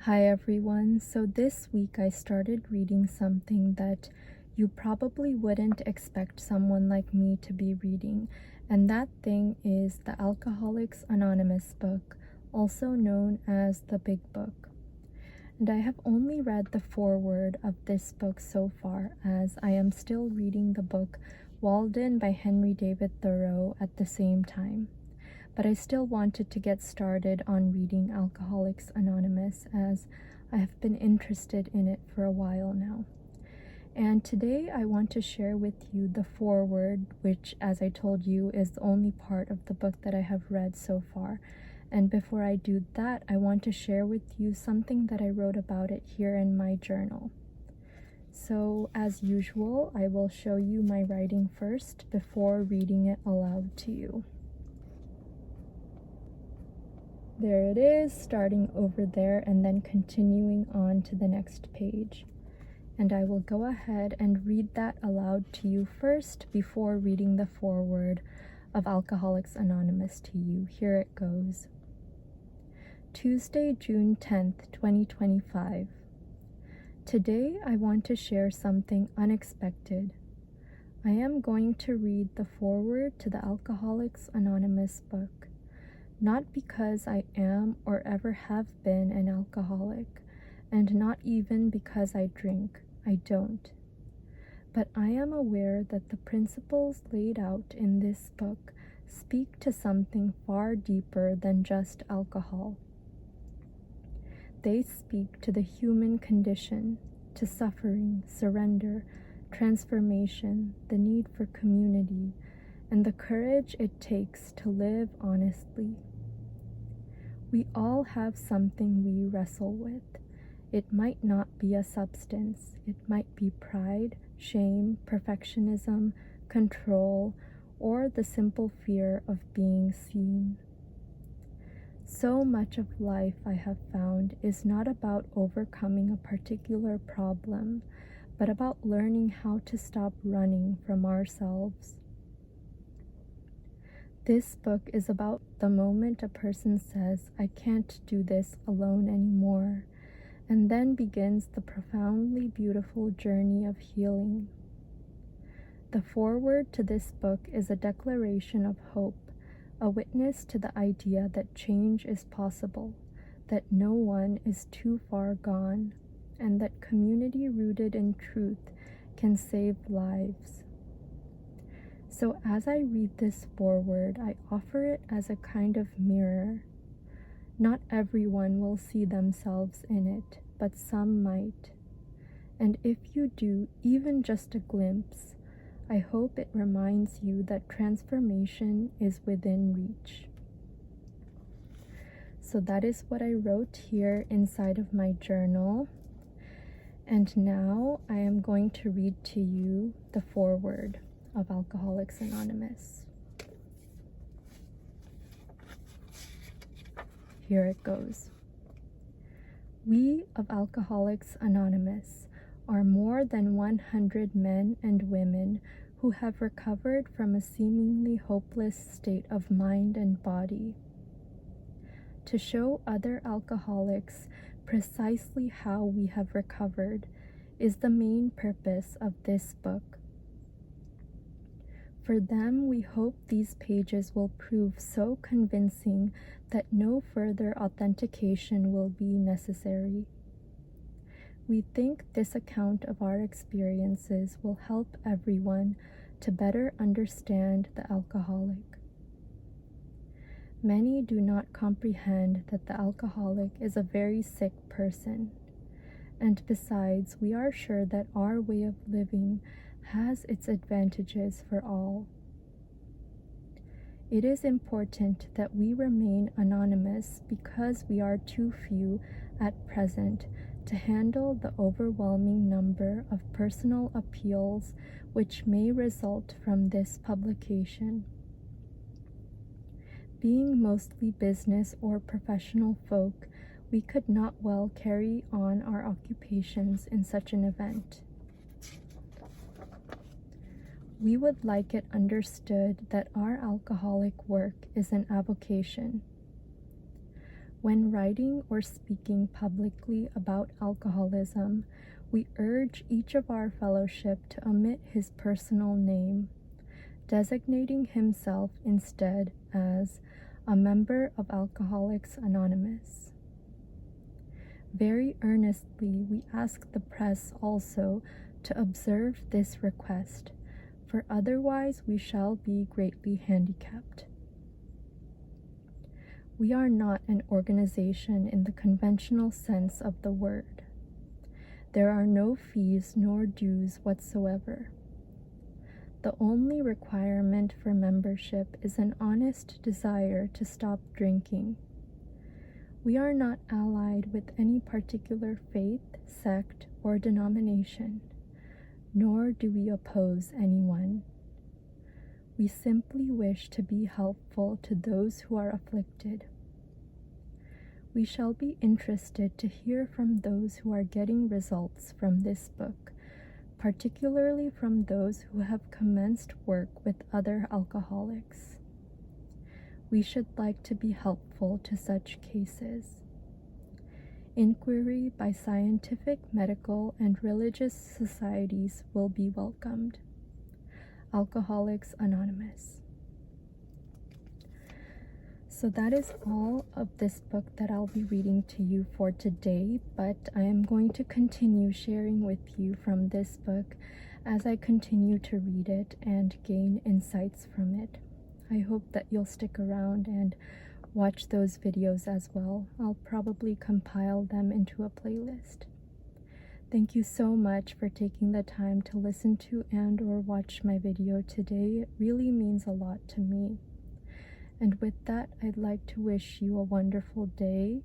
Hi everyone, so this week I started reading something that you probably wouldn't expect someone like me to be reading, and that thing is the Alcoholics Anonymous book, also known as the Big Book. And I have only read the foreword of this book so far, as I am still reading the book Walden by Henry David Thoreau at the same time. But I still wanted to get started on reading Alcoholics Anonymous, as I have been interested in it for a while now. And today I want to share with you the foreword, which, as I told you, is the only part of the book that I have read so far. And before I do that, I want to share with you something that I wrote about it here in my journal. So, as usual, I will show you my writing first before reading it aloud to you. There it is, starting over there and then continuing on to the next page. And I will go ahead and read that aloud to you first before reading the foreword of Alcoholics Anonymous to you. Here it goes. Tuesday, June 10th, 2025. Today I want to share something unexpected. I am going to read the foreword to the Alcoholics Anonymous book. Not because I am or ever have been an alcoholic, and not even because I drink. I don't. But I am aware that the principles laid out in this book speak to something far deeper than just alcohol. They speak to the human condition, to suffering, surrender, transformation, the need for community, and the courage it takes to live honestly. We all have something we wrestle with. It might not be a substance. It might be pride, shame, perfectionism, control, or the simple fear of being seen. So much of life, I have found, is not about overcoming a particular problem, but about learning how to stop running from ourselves. This book is about the moment a person says, I can't do this alone anymore, and then begins the profoundly beautiful journey of healing. The foreword to this book is a declaration of hope, a witness to the idea that change is possible, that no one is too far gone, and that community rooted in truth can save lives. So as I read this foreword, I offer it as a kind of mirror. Not everyone will see themselves in it, but some might. And if you do, even just a glimpse, I hope it reminds you that transformation is within reach. So that is what I wrote here inside of my journal. And now I am going to read to you the foreword of Alcoholics Anonymous. Here it goes. We of Alcoholics Anonymous are more than 100 men and women who have recovered from a seemingly hopeless state of mind and body. To show other alcoholics precisely how we have recovered is the main purpose of this book. For them, we hope these pages will prove so convincing that no further authentication will be necessary. We think this account of our experiences will help everyone to better understand the alcoholic. Many do not comprehend that the alcoholic is a very sick person, and besides, we are sure that our way of living has its advantages for all. It is important that we remain anonymous because we are too few at present to handle the overwhelming number of personal appeals which may result from this publication. Being mostly business or professional folk, we could not well carry on our occupations in such an event. We would like it understood that our alcoholic work is an avocation. When writing or speaking publicly about alcoholism, we urge each of our fellowship to omit his personal name, designating himself instead as a member of Alcoholics Anonymous. Very earnestly, we ask the press also to observe this request, for otherwise we shall be greatly handicapped. We are not an organization in the conventional sense of the word. There are no fees nor dues whatsoever. The only requirement for membership is an honest desire to stop drinking. We are not allied with any particular faith, sect, or denomination, nor do we oppose anyone. We simply wish to be helpful to those who are afflicted. We shall be interested to hear from those who are getting results from this book, particularly from those who have commenced work with other alcoholics. We should like to be helpful to such cases. Inquiry by scientific, medical, and religious societies will be welcomed. Alcoholics Anonymous. So that is all of this book that I'll be reading to you for today, but I am going to continue sharing with you from this book as I continue to read it and gain insights from it. I hope that you'll stick around and watch those videos as well. I'll probably compile them into a playlist. Thank you so much for taking the time to listen to and or watch my video today. It really means a lot to me. And with that, I'd like to wish you a wonderful day,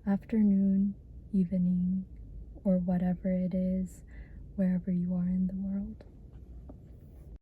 afternoon, evening, or whatever it is, wherever you are in the world.